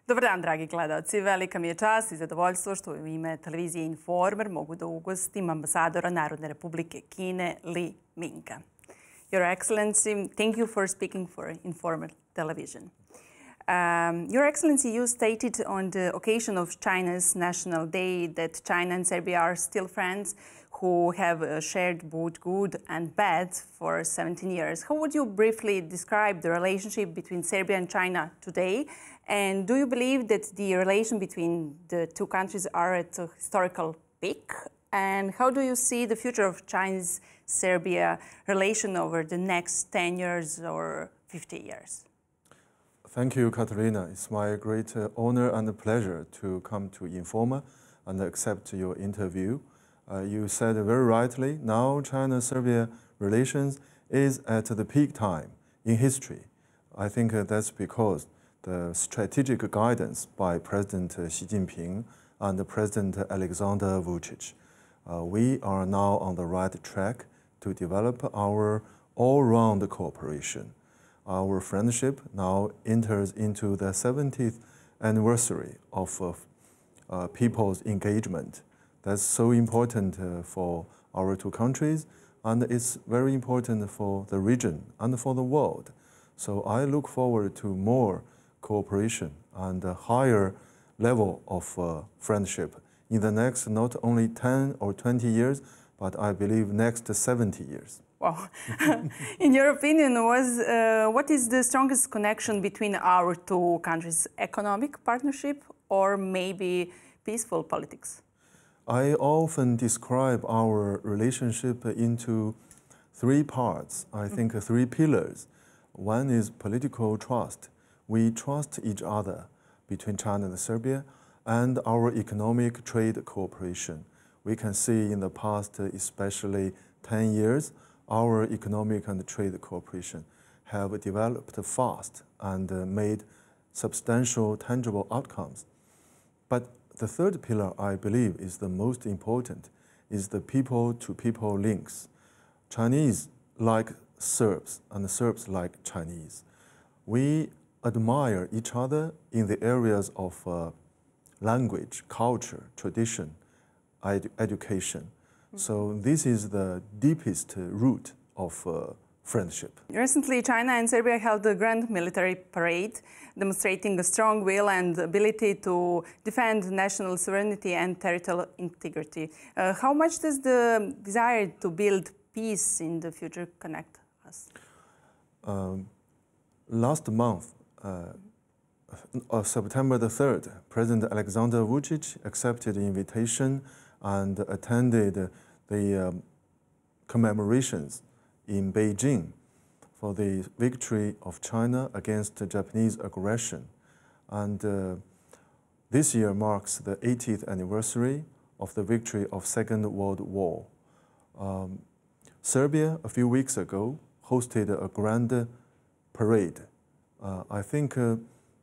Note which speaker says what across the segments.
Speaker 1: Dobar dan, dragi gledalci. Velika mi je čast i zadovoljstvo što u ime televizije Informer mogu da ugostim ambasadora Narodne Republike Kine Li Minga. Your Excellency, thank you for speaking for Informer television. Your Excellency, you stated on the occasion of China's National Day that China and Serbia are still friends who have shared both good and bad for 17 years. How would you briefly describe the relationship between Serbia and China today? And do you believe that the relation between the two countries are at a historical peak? And how do you see the future of Chinese-Serbia relation over the next 10 years or 50 years?
Speaker 2: Thank you, Katerina. It's my great honor and pleasure to come to Informer and accept your interview. You said very rightly, now China-Serbia relations is at the peak time in history. I think that's because the strategic guidance by President Xi Jinping and President Alexander Vučić. We are now on the right track to develop our all-round cooperation. Our friendship now enters into the 70th anniversary of people's engagement. That's so important for our two countries, and it's very important for the region and for the world. So I look forward to more cooperation and a higher level of friendship in the next not only 10 or 20 years, but I believe next 70 years.
Speaker 1: Wow. In your opinion, what is the strongest connection between our two countries? Economic partnership or maybe peaceful politics?
Speaker 2: I often describe our relationship into three parts, I think three pillars. One is political trust. We trust each other between China and Serbia, and our economic trade cooperation. We can see in the past, especially 10 years, our economic and trade cooperation have developed fast and made substantial, tangible outcomes. But the third pillar, I believe, is the most important, is the people-to-people links. Chinese like Serbs, and Serbs like Chinese. We admire each other in the areas of language, culture, tradition, education. So this is the deepest root of friendship.
Speaker 1: Recently, China and Serbia held a grand military parade, demonstrating a strong will and ability to defend national sovereignty and territorial integrity. How much does the desire to build peace in the future connect us?
Speaker 2: Last month, September the 3rd, President Alexander Vučić accepted the invitation and attended the commemorations in Beijing for the victory of China against Japanese aggression. And this year marks the 80th anniversary of the victory of Second World War. Serbia, a few weeks ago, hosted a grand parade. I think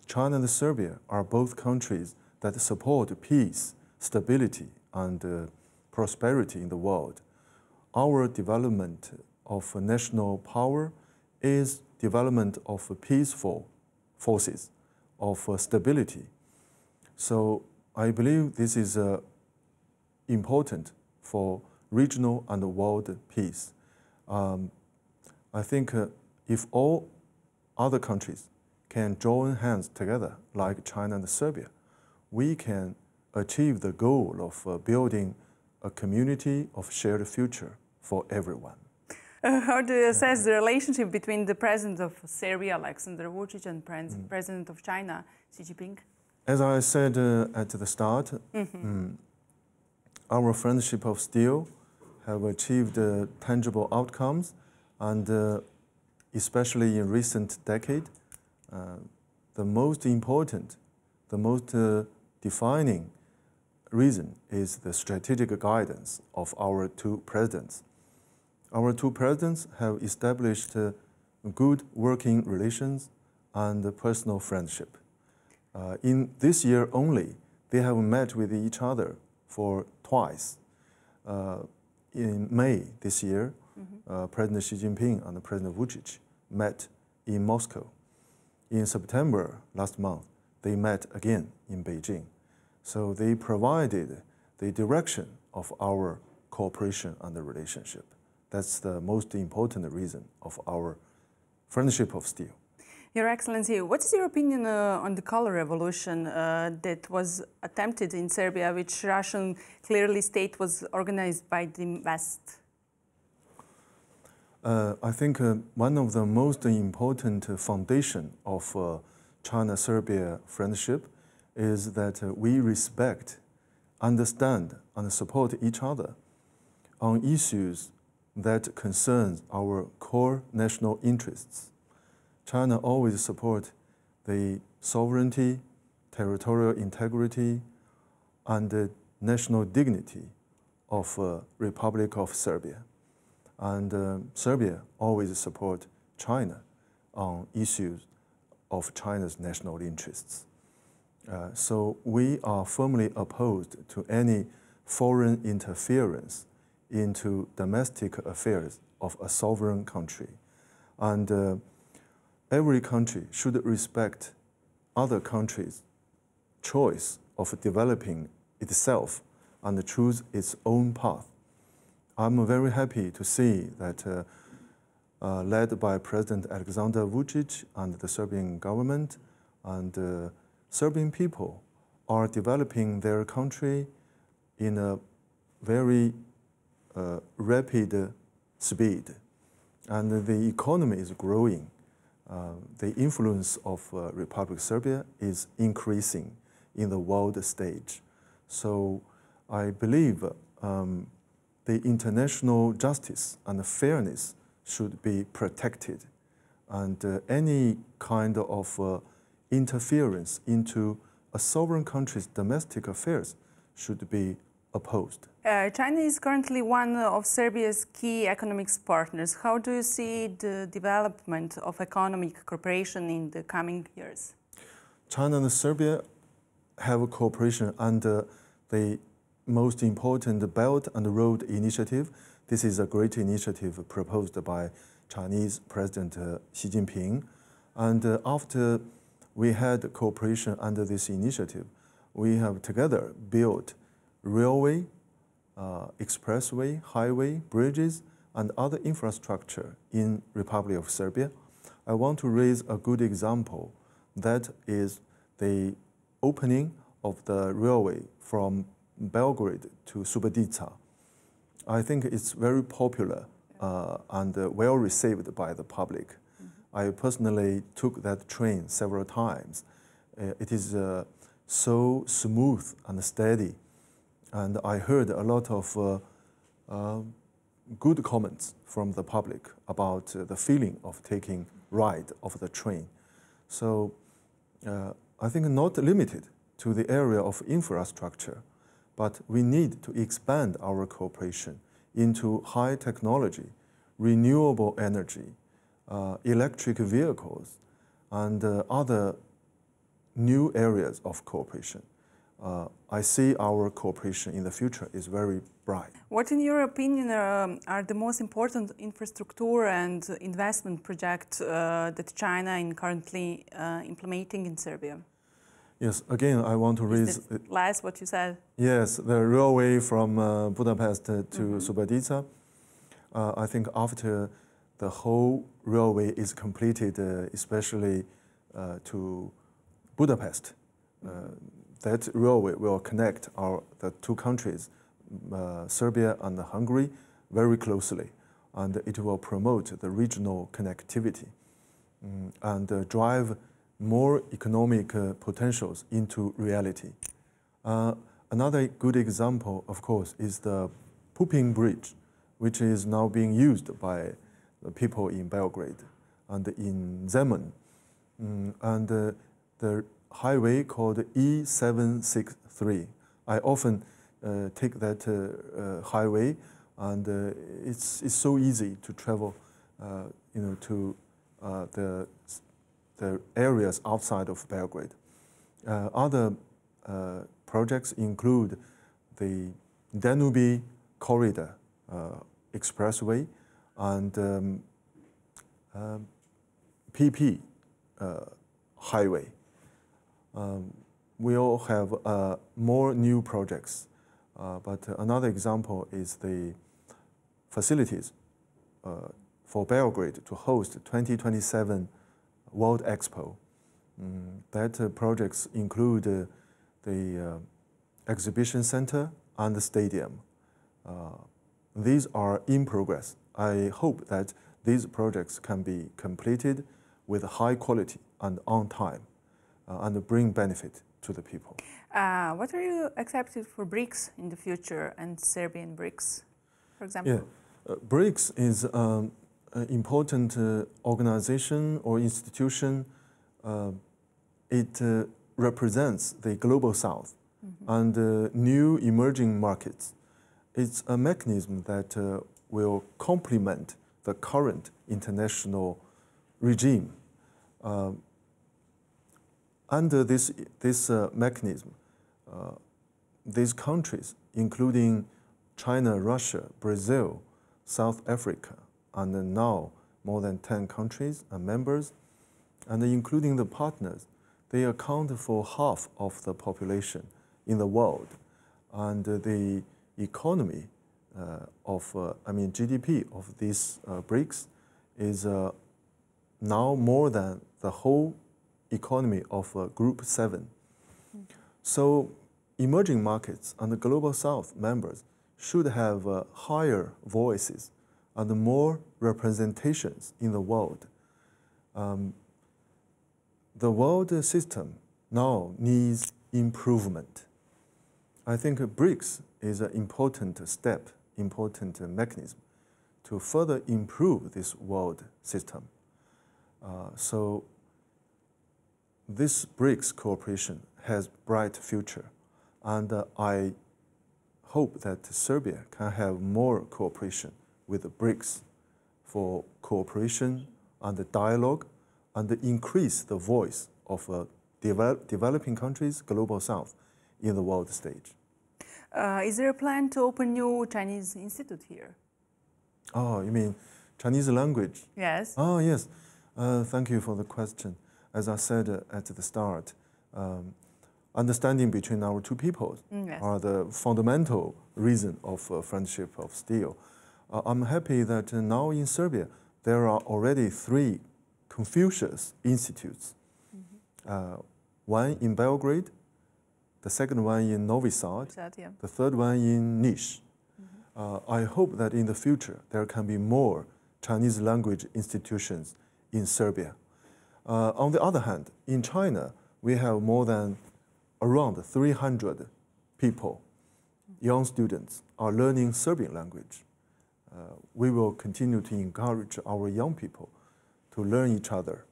Speaker 2: China and Serbia are both countries that support peace, stability, and prosperity in the world. Our development of national power is development of peaceful forces, of stability. So I believe this is important for regional and world peace. I think if all other countries can join hands together, like China and Serbia, we can achieve the goal of building a community of shared future for everyone.
Speaker 1: How do you assess the relationship between the President of Serbia, Alexander Vučić, and President of China, Xi Jinping?
Speaker 2: As I said at the start, our friendship of steel have achieved tangible outcomes, and especially in recent decade, the most important, the most defining reason is the strategic guidance of our two presidents. Our two presidents have established good working relations and personal friendship. In this year only, they have met with each other for twice. In May this year, President Xi Jinping and President Vučić met in Moscow. In September last month, they met again in Beijing. So they provided the direction of our cooperation and the relationship. That's the most important reason of our friendship of steel.
Speaker 1: Your Excellency, what is your opinion on the color revolution that was attempted in Serbia, which Russian clearly state was organized by the West?
Speaker 2: I think one of the most important foundation of China-Serbia friendship is that we respect, understand, and support each other on issues that concern our core national interests. China always supports the sovereignty, territorial integrity, and the national dignity of Republic of Serbia. And Serbia always supports China on issues of China's national interests. So we are firmly opposed to any foreign interference into domestic affairs of a sovereign country. And every country should respect other countries' choice of developing itself and choose its own path. I'm very happy to see that led by President Alexander Vučić and the Serbian government, and Serbian people are developing their country in a very rapid speed. And the economy is growing. The influence of Republic of Serbia is increasing in the world stage. So I believe the international justice and fairness should be protected, and any kind of interference into a sovereign country's domestic affairs should be opposed.
Speaker 1: China is currently one of Serbia's key economic partners. How do you see the development of economic cooperation in the coming years?
Speaker 2: China and Serbia have a cooperation under the most important Belt and Road Initiative. This is a great initiative proposed by Chinese President Xi Jinping. And after we had cooperation under this initiative, we have together built railway, expressway, highway, bridges, and other infrastructure in Republic of Serbia. I want to raise a good example. That is the opening of the railway from Belgrade to Subotica. I think it's very popular and well received by the public. Mm-hmm. I personally took that train several times. It is so smooth and steady. And I heard a lot of good comments from the public about the feeling of taking ride of the train. So I think not limited to the area of infrastructure, but we need to expand our cooperation into high technology, renewable energy, electric vehicles, and other new areas of cooperation. I see our cooperation in the future is very bright.
Speaker 1: What, in your opinion, are the most important infrastructure and investment projects that China is currently implementing in Serbia?
Speaker 2: Yes, again, I want to raise...
Speaker 1: Last, what you said?
Speaker 2: Yes, the railway from Budapest to Subotica. I think after the whole railway is completed, especially to Budapest, that railway will connect the two countries, Serbia and Hungary, very closely. And it will promote the regional connectivity and drive more economic potentials into reality. Another good example, of course, is the Pupin Bridge, which is now being used by the people in Belgrade and in Zemun. And the highway called E763. I often take that highway, and it's so easy to travel, to the areas outside of Belgrade. Other projects include the Danube Corridor Expressway and PP Highway. we all have more new projects. But another example is the facilities for Belgrade to host 2027 World Expo. That projects include the exhibition center and the stadium. These are in progress. I hope that these projects can be completed with high quality and on time and bring benefit to the people.
Speaker 1: What are you accepted for BRICS in the future and Serbian BRICS, for example?
Speaker 2: Yeah, BRICS is an important organization or institution. It represents the global south and new emerging markets. It's a mechanism that will complement the current international regime. Under this mechanism, these countries, including China, Russia, Brazil, South Africa, and now more than 10 countries are members, and including the partners, they account for half of the population in the world. And the economy GDP of these BRICS is now more than the whole economy of Group 7. So emerging markets and the Global South members should have higher voices and more representations in the world. The world system now needs improvement. I think BRICS is an important step, important mechanism to further improve this world system. So this BRICS cooperation has bright future, and I hope that Serbia can have more cooperation with the BRICS for cooperation and dialogue and increase the voice of developing countries, Global South, in the world stage.
Speaker 1: Is there a plan to open new Chinese institute here?
Speaker 2: Oh, you mean Chinese language?
Speaker 1: Yes.
Speaker 2: Oh, yes. Thank you for the question. As I said at the start, understanding between our two peoples are the fundamental reason of friendship of steel. I'm happy that now in Serbia there are already 3 Confucius institutes. One in Belgrade, the second one in Novi Sad, the third one in Niš. I hope that in the future there can be more Chinese language institutions in Serbia. On the other hand, in China, we have more than around 300 people, young students, are learning Serbian language. We will continue to encourage our young people to learn each other,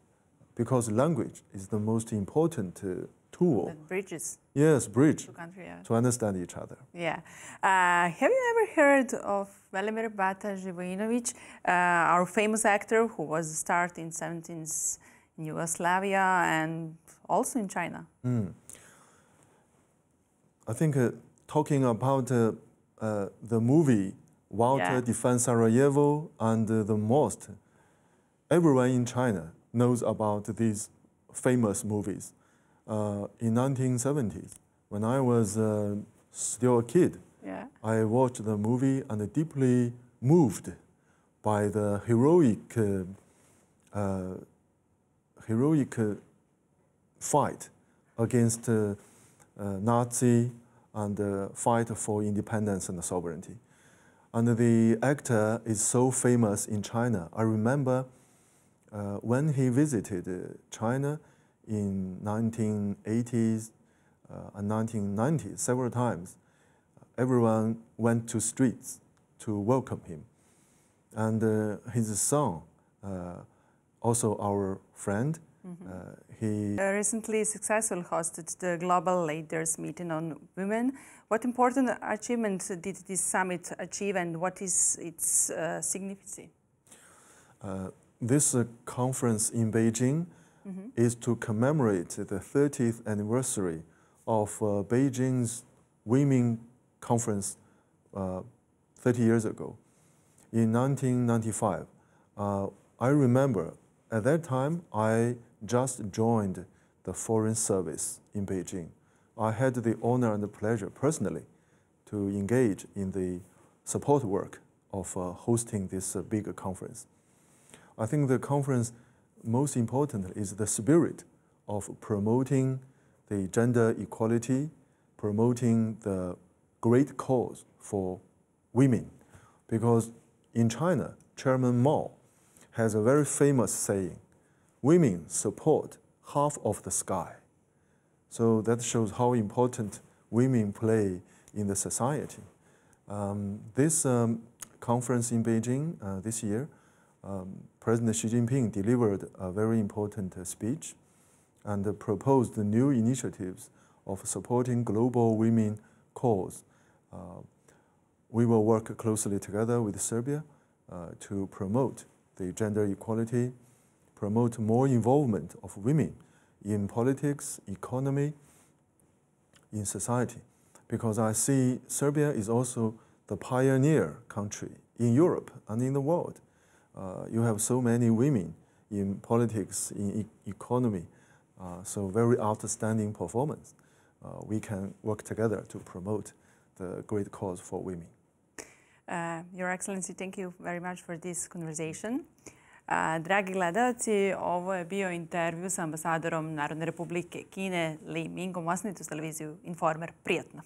Speaker 2: because language is the most important tool.
Speaker 1: The bridges.
Speaker 2: Yes, bridge
Speaker 1: to country, yeah.
Speaker 2: To understand each other.
Speaker 1: Yeah. Have you ever heard of Velimir Bata Živojinović, our famous actor who was starred in 17th in Yugoslavia and also in China?
Speaker 2: I think talking about the movie Walter Defends Sarajevo and the Most, everyone in China knows about these famous movies. In 1970s, when I was still a kid, I watched the movie and deeply moved by the heroic fight against Nazi and fight for independence and sovereignty. And the actor is so famous in China. I remember when he visited China in 1980s and 1990s, several times, everyone went to streets to welcome him. And his son, also our friend, he
Speaker 1: recently successfully hosted the Global Leaders Meeting on Women. What important achievement did this summit achieve, and what is its significance?
Speaker 2: This conference in Beijing is to commemorate the 30th anniversary of Beijing's Women Conference 30 years ago. In 1995, I remember at that time I just joined the the Foreign Service in Beijing. I had the honor and the pleasure personally to engage in the support work of hosting this big conference. I think the conference, most important, is the spirit of promoting the gender equality, promoting the great cause for women. Because in China, Chairman Mao has a very famous saying, women support half of the sky. So that shows how important women play in the society. This conference in Beijing this year, President Xi Jinping delivered a very important speech and proposed new initiatives of supporting global women cause. We will work closely together with Serbia to promote the gender equality, promote more involvement of women in politics, economy, in society. Because I see Serbia is also the pioneer country in Europe and in the world. You have so many women in politics, in economy, so very outstanding performance. We can work together to promote the great cause for women.
Speaker 1: Your Excellency, thank you very much for this conversation. Dragi gledalci, ovo je bio intervju sa ambasadorom Narodne Republike Kine Li Mingom. Ostanite uz televiziju Informer. Prijatno!